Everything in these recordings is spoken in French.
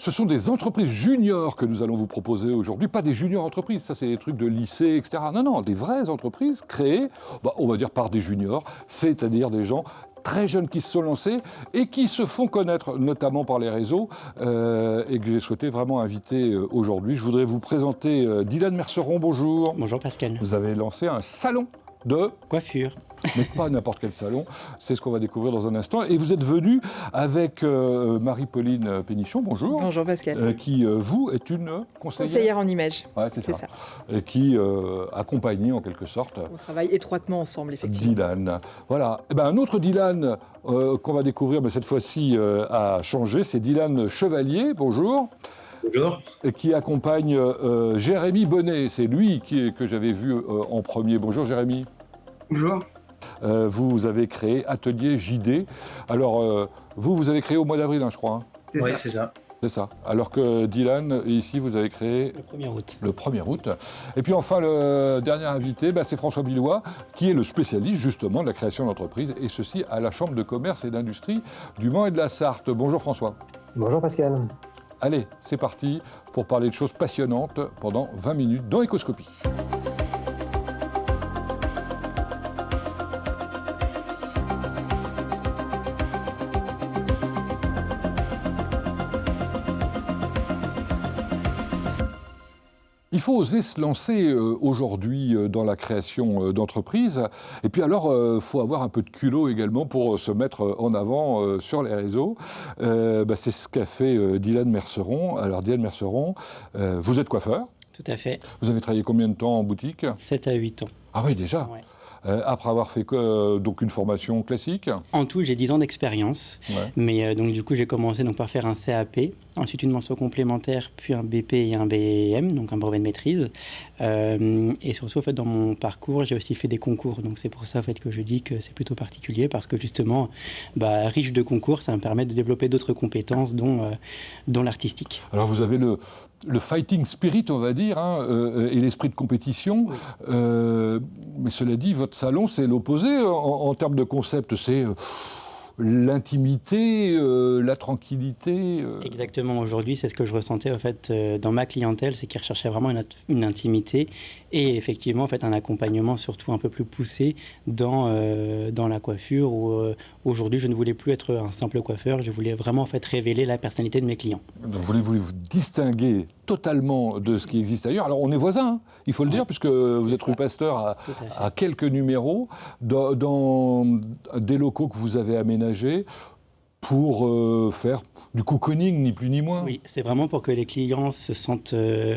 Ce sont des entreprises juniors que nous allons vous proposer aujourd'hui, pas des juniors entreprises, ça c'est des trucs de lycée, etc. Non, non, des vraies entreprises créées, on va dire par des juniors, c'est-à-dire des gens très jeunes qui se sont lancés et qui se font connaître notamment par les réseaux et que j'ai souhaité vraiment inviter aujourd'hui. Je voudrais vous présenter Dylan Merceron, bonjour. Bonjour Pascal. Vous avez lancé un salon de coiffure. Mais pas n'importe quel salon, c'est ce qu'on va découvrir dans un instant. Et vous êtes venu avec Marie-Pauline Pénichon, bonjour. Bonjour Pascal. Qui, vous, est une conseillère en images. Ouais, c'est ça. Et qui accompagne en quelque sorte. On travaille étroitement ensemble, effectivement. Dylan. Voilà. Et un autre Dylan qu'on va découvrir, mais cette fois-ci a changé, c'est Dylan Chevalier, bonjour. Bonjour. Qui accompagne Jérémy Bonnet. C'est lui que j'avais vu en premier. Bonjour Jérémy. Bonjour. Vous avez créé Atelier JD. Alors, vous avez créé au mois d'avril, je crois. Oui, c'est ça. C'est ça. Alors que Dylan, ici, vous avez créé... Le 1er août. Le 1er août. Et puis enfin, le dernier invité, c'est François Billois, qui est le spécialiste, justement, de la création d'entreprises, et ceci à la Chambre de commerce et d'industrie du Mans et de la Sarthe. Bonjour François. Bonjour Pascal. Allez, c'est parti pour parler de choses passionnantes pendant 20 minutes dans Écoscopie. Il faut oser se lancer aujourd'hui dans la création d'entreprises. Et puis alors, il faut avoir un peu de culot également pour se mettre en avant sur les réseaux. C'est ce qu'a fait Dylan Merceron. Alors Dylan Merceron, vous êtes coiffeur. Tout à fait. Vous avez travaillé combien de temps en boutique ? 7 à 8 ans. Ah oui, déjà. Ouais. Après avoir fait donc une formation classique. En tout, j'ai 10 ans d'expérience. Ouais. Mais donc du coup, j'ai commencé par faire un CAP, ensuite une mention complémentaire, puis un BP et un BM, donc un brevet de maîtrise. Et surtout, en fait, dans mon parcours, j'ai aussi fait des concours. Donc c'est pour ça en fait, que je dis que c'est plutôt particulier, parce que justement, riche de concours, ça me permet de développer d'autres compétences, dont l'artistique. Alors vous avez le fighting spirit, on va dire, et l'esprit de compétition. Oui. Mais cela dit, votre salon, c'est l'opposé en termes de concept. C'est l'intimité, la tranquillité. Exactement. Aujourd'hui, c'est ce que je ressentais en fait dans ma clientèle, c'est qu'ils recherchaient vraiment une intimité et effectivement en fait un accompagnement surtout un peu plus poussé dans la coiffure. Où aujourd'hui, je ne voulais plus être un simple coiffeur, je voulais vraiment en fait révéler la personnalité de mes clients. Vous voulez vous distinguer totalement de ce qui existe ailleurs. Alors on est voisins, il faut le dire, puisque vous êtes rue Pasteur à quelques numéros, dans des locaux que vous avez aménagés pour faire du cocooning, ni plus ni moins. Oui, c'est vraiment pour que les clients se sentent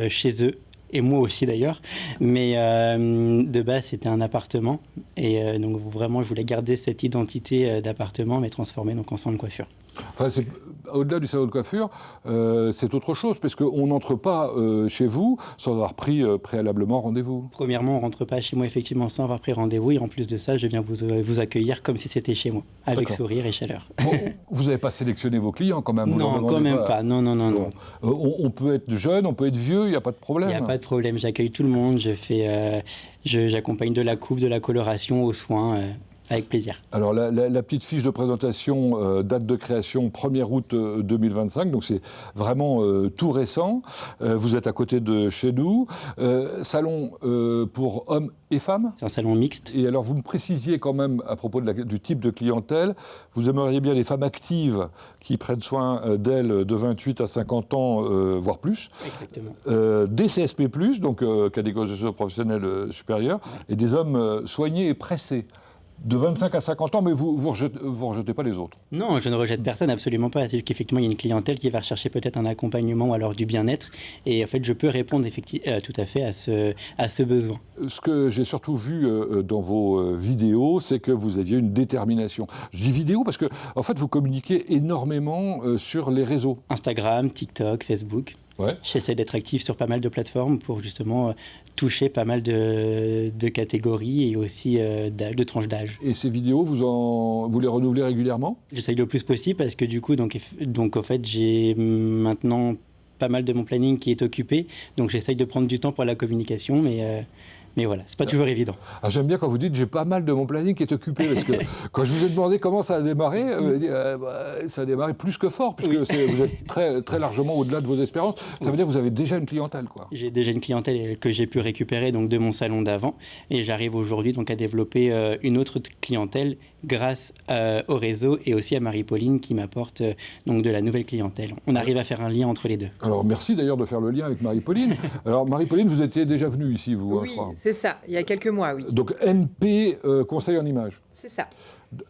chez eux. Et moi aussi d'ailleurs, mais de base c'était un appartement et donc vraiment je voulais garder cette identité d'appartement mais transformer donc en salon de coiffure. Enfin, au-delà du salon de coiffure, c'est autre chose, parce qu'on n'entre pas chez vous sans avoir pris préalablement rendez-vous. Premièrement, on ne rentre pas chez moi effectivement sans avoir pris rendez-vous, et en plus de ça, je viens vous accueillir comme si c'était chez moi, avec sourire et chaleur. Bon, vous n'avez pas sélectionné vos clients quand même? Non, quand même pas, non. On peut être jeune, on peut être vieux, il n'y a pas de problème? Il n'y a pas de problème, j'accueille tout le monde, j'accompagne de la coupe, de la coloration aux soins. Avec plaisir. Alors la petite fiche de présentation, date de création 1er août 2025, donc c'est vraiment tout récent. Vous êtes à côté de chez nous. Salon pour hommes et femmes? C'est un salon mixte. Et alors vous me précisiez quand même à propos du type de clientèle, vous aimeriez bien les femmes actives qui prennent soin d'elles de 28 à 50 ans, voire plus. Exactement. Des CSP+, donc catégorie professionnelle supérieure, et des hommes soignés et pressés. De 25 à 50 ans, mais vous rejetez pas les autres? Non, je ne rejette personne, absolument pas. C'est juste qu'effectivement, il y a une clientèle qui va rechercher peut-être un accompagnement ou alors du bien-être. Et en fait, je peux répondre tout à fait à ce besoin. Ce que j'ai surtout vu dans vos vidéos, c'est que vous aviez une détermination. Je dis vidéo parce que, en fait, vous communiquez énormément sur les réseaux. Instagram, TikTok, Facebook. Ouais. J'essaie d'être actif sur pas mal de plateformes pour justement toucher pas mal de catégories et aussi de tranches d'âge. Et ces vidéos, vous les renouvelez régulièrement? J'essaye le plus possible parce que du coup, donc en fait, j'ai maintenant pas mal de mon planning qui est occupé. Donc j'essaye de prendre du temps pour la communication, Mais voilà, c'est pas toujours évident. Ah, j'aime bien quand vous dites j'ai pas mal de mon planning qui est occupé, parce que quand je vous ai demandé comment ça a démarré, ça a démarré plus que fort, puisque vous êtes très, très largement au-delà de vos espérances. Ça veut dire que vous avez déjà une clientèle, quoi. J'ai déjà une clientèle que j'ai pu récupérer donc, de mon salon d'avant, et j'arrive aujourd'hui donc, à développer une autre clientèle grâce au réseau et aussi à Marie-Pauline qui m'apporte donc de la nouvelle clientèle. On arrive à faire un lien entre les deux. Alors merci d'ailleurs de faire le lien avec Marie-Pauline. Alors Marie-Pauline, vous étiez déjà venue ici, vous, Oui, je crois. c'est ça, il y a quelques mois, oui. Donc MP, conseil en image. C'est ça.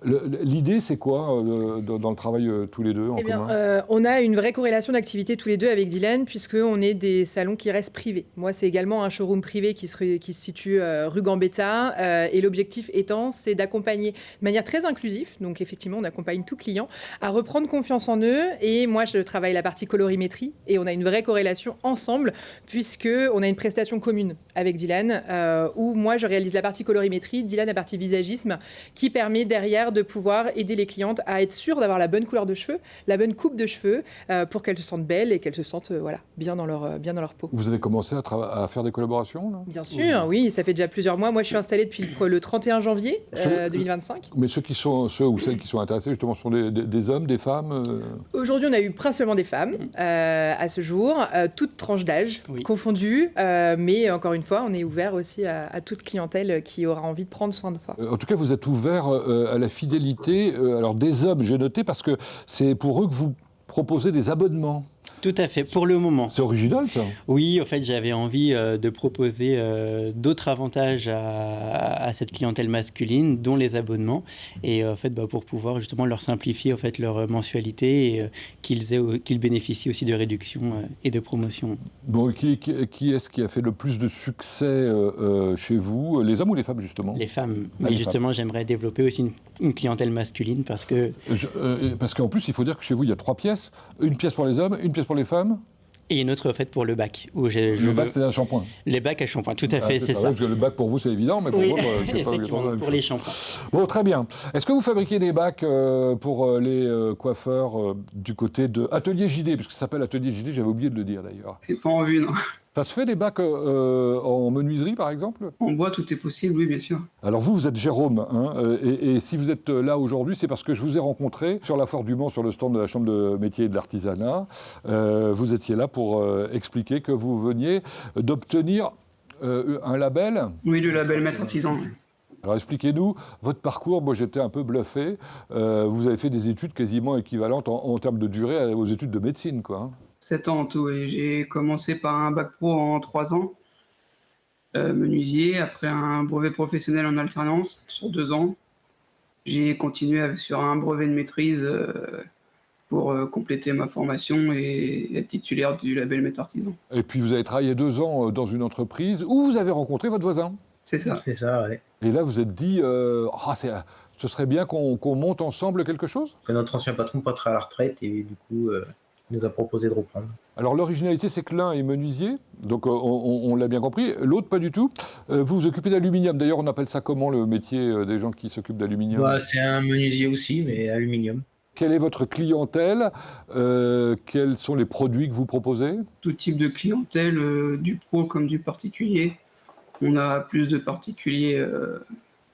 L'idée, c'est quoi dans le travail tous les deux en commun? On a une vraie corrélation d'activité tous les deux avec Dylan, puisqu'on est des salons qui restent privés. Moi, c'est également un showroom privé qui se situe rue Gambetta. Et l'objectif étant, c'est d'accompagner de manière très inclusive, donc effectivement, on accompagne tout client, à reprendre confiance en eux. Et moi, je travaille la partie colorimétrie, et on a une vraie corrélation ensemble, puisqu'on a une prestation commune avec Dylan, où moi, je réalise la partie colorimétrie, Dylan la partie visagisme, qui permet derrière de pouvoir aider les clientes à être sûres d'avoir la bonne couleur de cheveux, la bonne coupe de cheveux, pour qu'elles se sentent belles et qu'elles se sentent bien dans leur peau. Vous avez commencé à faire des collaborations, non? Bien sûr, oui, ça fait déjà plusieurs mois. Moi, je suis installée depuis le 31 janvier 2025. Mais ceux ou celles qui sont intéressés, justement, sont des hommes, des femmes Aujourd'hui, on a eu principalement des femmes à ce jour, toutes tranches d'âge confondues. Mais encore une fois, on est ouvert aussi à toute clientèle qui aura envie de prendre soin de soi. En tout cas, vous êtes ouvert à la fidélité. Alors, des hommes, j'ai noté, parce que c'est pour eux que vous proposez des abonnements. Tout à fait, pour le moment. C'est original, ça. Oui, en fait, j'avais envie de proposer d'autres avantages à cette clientèle masculine, dont les abonnements, et en fait, pour pouvoir justement leur simplifier en fait, leur mensualité et qu'ils bénéficient aussi de réductions et de promotions. Bon, qui est-ce qui a fait le plus de succès chez vous? Les hommes ou les femmes, justement? Les femmes. Mais justement, j'aimerais développer aussi une clientèle masculine parce que... parce qu'en plus, il faut dire que chez vous, il y a 3 pièces. Une pièce pour les hommes, une pièce pour les femmes. Et une autre faite pour le bac. Le bac, c'est un shampoing. Les bacs à shampoing, tout à fait, c'est ça. Parce que le bac, pour vous, c'est évident, mais pour vous, c'est pas obligatoirement pour les shampoings. Bon, très bien. Est-ce que vous fabriquez des bacs pour les coiffeurs du côté de Atelier JD, puisque ça s'appelle Atelier JD, j'avais oublié de le dire d'ailleurs. C'est pas en vue, non. Ça se fait des bacs en menuiserie, par exemple? En bois, tout est possible, oui, bien sûr. Alors vous êtes Jérôme, hein, et si vous êtes là aujourd'hui, c'est parce que je vous ai rencontré sur la foire du Mans, sur le stand de la Chambre de métier et de l'artisanat. Vous étiez là pour expliquer que vous veniez d'obtenir un label. Oui, le label Maître Artisan. Alors expliquez-nous votre parcours. Moi, j'étais un peu bluffé. Vous avez fait des études quasiment équivalentes en termes de durée aux études de médecine, quoi. Hein. 7 ans en tout, et j'ai commencé par un bac pro en 3 ans, menuisier, après un brevet professionnel en alternance sur 2 ans. J'ai continué sur un brevet de maîtrise pour compléter ma formation et être titulaire du label Maître Artisan. Et puis vous avez travaillé 2 ans dans une entreprise où vous avez rencontré votre voisin. C'est ça. C'est ça, oui. Et là, vous êtes dit, ce serait bien qu'on monte ensemble quelque chose? Notre ancien patron partait à la retraite et du coup, il nous a proposé de reprendre. Alors l'originalité, c'est que l'un est menuisier, donc on l'a bien compris, l'autre pas du tout. Vous vous occupez d'aluminium, d'ailleurs on appelle ça comment le métier des gens qui s'occupent d'aluminium? C'est un menuisier aussi, mais aluminium. Quelle est votre clientèle? Quels sont les produits que vous proposez? Tout type de clientèle, du pro comme du particulier. On a plus de particuliers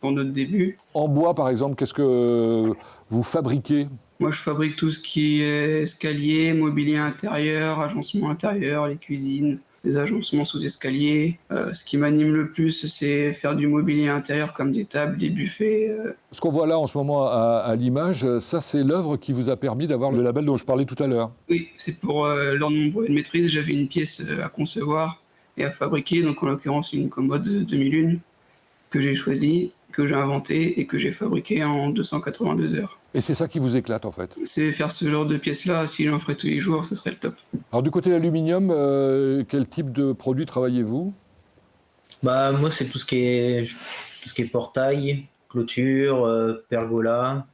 pour notre début. En bois par exemple, qu'est-ce que vous fabriquez? Moi, je fabrique tout ce qui est escalier, mobilier intérieur, agencement intérieur, les cuisines, les agencements sous escalier. Ce qui m'anime le plus, c'est faire du mobilier intérieur comme des tables, des buffets. Ce qu'on voit là en ce moment à l'image, ça c'est l'œuvre qui vous a permis d'avoir le label dont je parlais tout à l'heure. Oui, c'est pour lors de mon brevet de maîtrise, j'avais une pièce à concevoir et à fabriquer, donc en l'occurrence une commode 2001 que j'ai choisie, que j'ai inventée et que j'ai fabriquée en 282 heures. Et c'est ça qui vous éclate en fait? C'est faire ce genre de pièces-là, si j'en ferais tous les jours, ce serait le top. Alors du côté de l'aluminium, quel type de produit travaillez-vous? Moi, c'est tout ce qui est portail, clôture, pergola,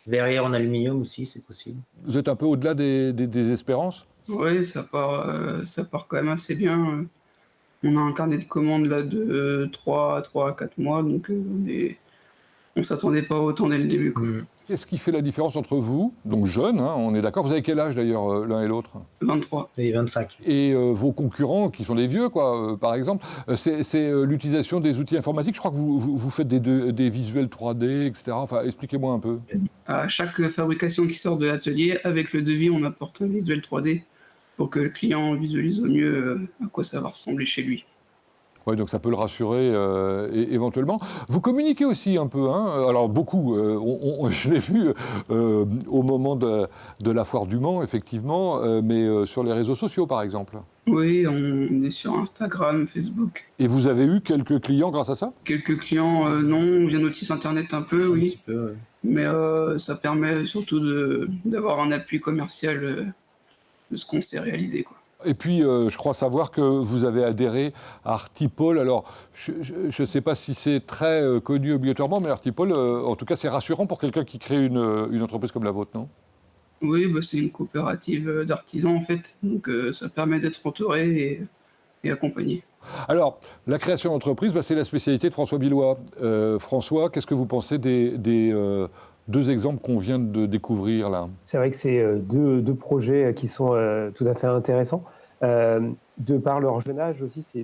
verrière en aluminium aussi, c'est possible. Vous êtes un peu au-delà des espérances? Oui, ça part quand même assez bien. On a un carnet de commandes là de 3 à 4 mois, donc on s'attendait pas autant dès le début, quoi. Qu'est-ce qui fait la différence entre vous, donc jeunes, hein, on est d'accord, vous avez quel âge d'ailleurs l'un et l'autre? 23. Et 25. Et vos concurrents, qui sont des vieux, quoi, par exemple, c'est l'utilisation des outils informatiques. Je crois que vous faites des visuels 3D, etc. Enfin, expliquez-moi un peu. À chaque fabrication qui sort de l'atelier, avec le devis, on apporte un visuel 3D pour que le client visualise au mieux à quoi ça va ressembler chez lui. Ouais, donc ça peut le rassurer éventuellement. Vous communiquez aussi un peu, hein, alors beaucoup, je l'ai vu au moment de la foire du Mans, effectivement, mais sur les réseaux sociaux, par exemple. Oui, on est sur Instagram, Facebook. Et vous avez eu quelques clients grâce à ça? Quelques clients, non, via notre site internet un peu, oui. Un petit peu, ouais. Mais ça permet surtout d'avoir un appui commercial de ce qu'on s'est réalisé, quoi. Et puis, je crois savoir que vous avez adhéré à Artipol. Alors, je ne sais pas si c'est très connu obligatoirement, mais Artipol, en tout cas, c'est rassurant pour quelqu'un qui crée une entreprise comme la vôtre, non? Oui, bah, c'est une coopérative d'artisans, en fait. Donc, ça permet d'être entouré et accompagné. Alors, la création d'entreprise, c'est la spécialité de François Billois. François, qu'est-ce que vous pensez des deux exemples qu'on vient de découvrir là? C'est vrai que c'est deux projets qui sont tout à fait intéressants. De par leur jeune âge aussi, c'est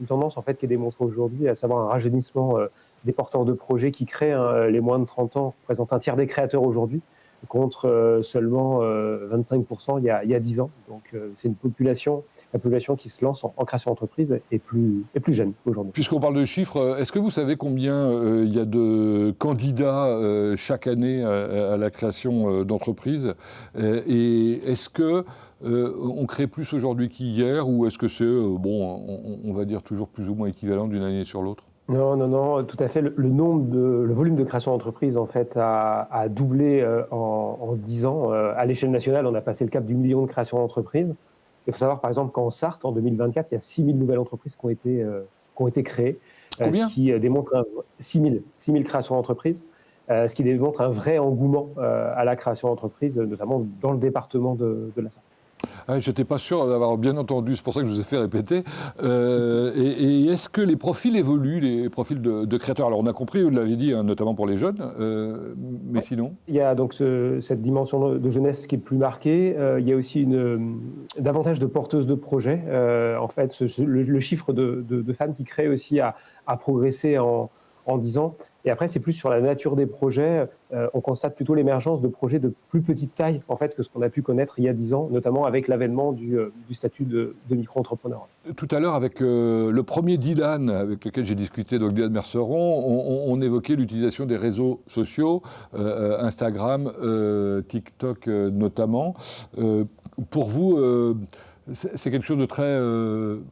une tendance en fait qui est démontrée aujourd'hui, à savoir un rajeunissement des porteurs de projets qui créent. Les moins de 30 ans représentent un tiers des créateurs aujourd'hui, contre seulement 25% il y a 10 ans. Donc c'est la population qui se lance en création d'entreprise est plus jeune aujourd'hui. Puisqu'on parle de chiffres, est-ce que vous savez combien il y a de candidats chaque année à la création d'entreprises? Et est-ce que on crée plus aujourd'hui qu'hier, ou est-ce que c'est, on va dire toujours plus ou moins équivalent d'une année sur l'autre? Non, tout à fait. Le volume de création d'entreprise en fait a doublé en 10 ans. À l'échelle nationale, on a passé le cap du million de créations d'entreprises. Il faut savoir, par exemple, qu'en Sarthe, en 2024, il y a 6 000 nouvelles entreprises qui ont été créées. Combien? Ce qui démontre 6 000 créations d'entreprises, ce qui démontre un vrai engouement à la création d'entreprises, notamment dans le département de la Sarthe. Ah, je n'étais pas sûr d'avoir bien entendu, c'est pour ça que je vous ai fait répéter. Et est-ce que les profils évoluent, les profils de créateurs? Alors on a compris, vous l'avez dit, hein, notamment pour les jeunes, mais sinon? Il y a donc cette dimension de jeunesse qui est plus marquée. Il y a aussi davantage de porteuses de projets. En fait, le chiffre de femmes qui créent aussi a progressé en 10 ans. Et après, c'est plus sur la nature des projets. On constate plutôt l'émergence de projets de plus petite taille en fait, que ce qu'on a pu connaître il y a 10 ans, notamment avec l'avènement du statut de micro-entrepreneur. Tout à l'heure, avec le premier Dylan, avec lequel j'ai discuté, donc Dylan Merceron, on évoquait l'utilisation des réseaux sociaux, Instagram, TikTok notamment. Pour vous, c'est quelque chose de très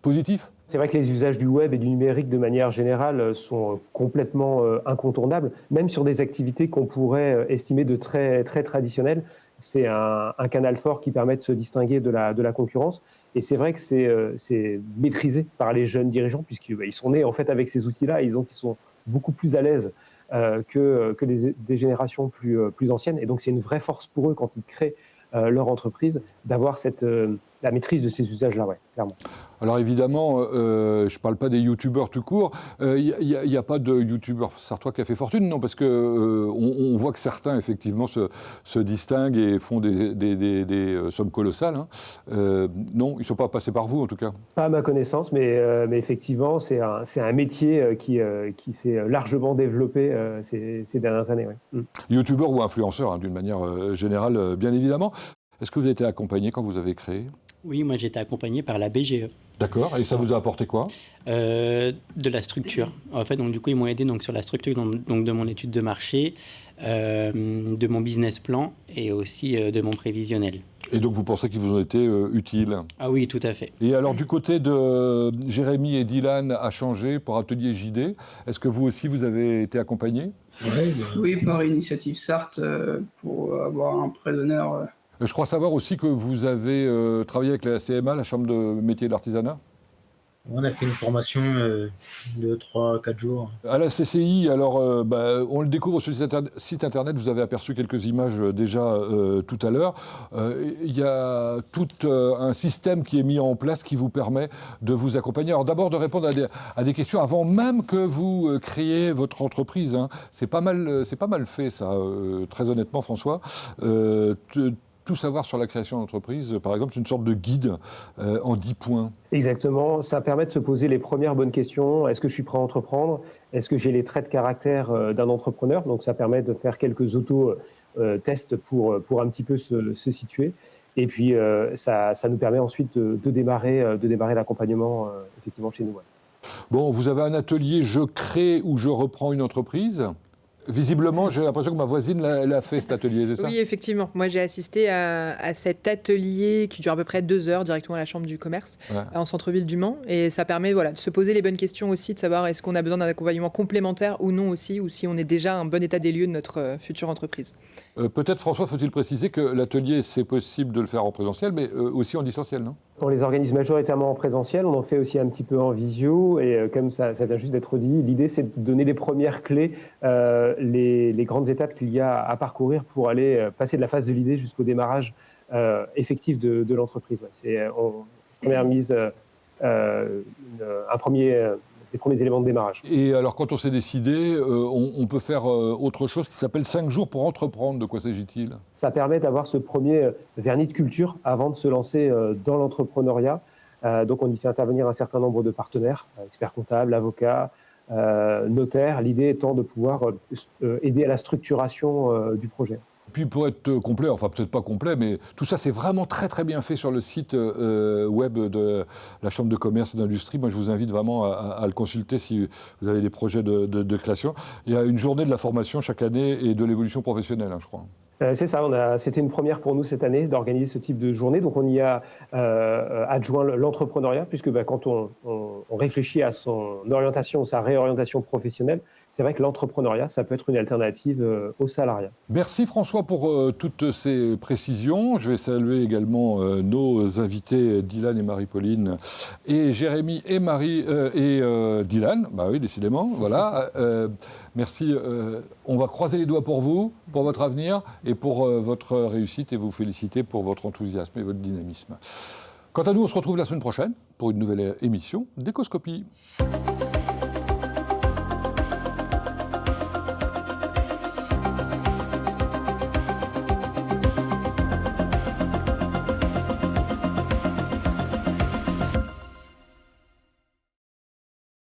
positif? C'est vrai que les usages du web et du numérique de manière générale sont complètement incontournables, même sur des activités qu'on pourrait estimer de très, très traditionnelles. C'est un canal fort qui permet de se distinguer de la concurrence. Et c'est vrai que c'est maîtrisé par les jeunes dirigeants, puisqu'ils sont nés en fait avec ces outils-là, et ils sont beaucoup plus à l'aise que des générations plus anciennes. Et donc c'est une vraie force pour eux quand ils créent leur entreprise d'avoir la maîtrise de ces usages-là, ouais, clairement. Alors évidemment, je ne parle pas des youtubeurs tout court. Il n'y a pas de youtubeurs sartois qui a fait fortune, non, parce qu'on voit que certains, effectivement, se distinguent et font des sommes colossales. Hein. Non, ils ne sont pas passés par vous, en tout cas. Pas à ma connaissance, mais effectivement, c'est un métier qui s'est largement développé ces dernières années. Ouais. Youtubeurs ou influenceurs, hein, d'une manière générale, bien évidemment. Est-ce que vous avez été accompagné quand vous avez créé? Oui, moi j'ai été accompagné par la BGE. D'accord, et ça vous a apporté quoi? De la structure. En fait, donc, du coup, ils m'ont aidé sur la structure donc, de mon étude de marché, de mon business plan et aussi de mon prévisionnel. Et donc vous pensez qu'ils vous ont été utiles? Ah oui, tout à fait. Et alors du côté de Jérémy et Dylan a changé pour Atelier JD, est-ce que vous aussi vous avez été accompagné? Oui, par Initiative Sarthe, pour avoir un prêt d'honneur. Je crois savoir aussi que vous avez travaillé avec la CMA, la Chambre de métiers et d'artisanat. On a fait une formation de 3-4 jours. À la CCI, alors, on le découvre sur le site internet, vous avez aperçu quelques images déjà tout à l'heure. Il y a tout un système qui est mis en place qui vous permet de vous accompagner. Alors d'abord de répondre à des questions avant même que vous créiez votre entreprise. Hein. C'est pas mal fait ça, très honnêtement François. Tout savoir sur la création d'entreprise, par exemple, c'est une sorte de guide en 10 points. Exactement, ça permet de se poser les premières bonnes questions. Est-ce que je suis prêt à entreprendre? Est-ce que j'ai les traits de caractère d'un entrepreneur? Donc ça permet de faire quelques auto-tests pour un petit peu se situer. Et puis ça nous permet ensuite de démarrer l'accompagnement effectivement chez nous. Ouais. Bon, vous avez un atelier « Je crée » ou « Je reprends une entreprise ». Visiblement, j'ai l'impression que ma voisine l'a fait, cet atelier, c'est ça? Oui, effectivement. Moi, j'ai assisté à cet atelier qui dure à peu près 2 heures directement à la Chambre du commerce, en centre-ville du Mans. Et ça permet de se poser les bonnes questions aussi, de savoir est-ce qu'on a besoin d'un accompagnement complémentaire ou non aussi, ou si on est déjà un bon état des lieux de notre future entreprise. Peut-être, François, faut-il préciser que l'atelier, c'est possible de le faire en présentiel, mais aussi en distanciel, non? On les organise majoritairement en présentiel, on en fait aussi un petit peu en visio, et comme ça vient juste d'être dit, l'idée c'est de donner les premières clés, les grandes étapes qu'il y a à parcourir pour aller passer de la phase de l'idée jusqu'au démarrage effectif de l'entreprise. Ouais. C'est première mise, les premiers éléments de démarrage. Et alors, quand on s'est décidé, on peut faire autre chose qui s'appelle 5 jours pour entreprendre. De quoi s'agit-il? Ça permet d'avoir ce premier vernis de culture avant de se lancer dans l'entrepreneuriat. Donc, on y fait intervenir un certain nombre de partenaires, experts comptables, avocats, notaires. L'idée étant de pouvoir aider à la structuration du projet. Puis pour être complet, enfin peut-être pas complet, mais tout ça c'est vraiment très très bien fait sur le site web de la Chambre de commerce et d'industrie. Moi je vous invite vraiment à le consulter si vous avez des projets de création. Il y a une journée de la formation chaque année et de l'évolution professionnelle, hein, je crois. C'est ça, c'était une première pour nous cette année d'organiser ce type de journée. Donc on y a adjoint l'entrepreneuriat, puisque quand on réfléchit à son orientation, sa réorientation professionnelle, c'est vrai que l'entrepreneuriat, ça peut être une alternative au salariat. Merci François pour toutes ces précisions. Je vais saluer également nos invités Dylan et Marie-Pauline, et Jérémy et Marie et Dylan. Bah oui, décidément, voilà. Merci. On va croiser les doigts pour vous, pour votre avenir et pour votre réussite, et vous féliciter pour votre enthousiasme et votre dynamisme. Quant à nous, on se retrouve la semaine prochaine pour une nouvelle émission d'Écoscopie.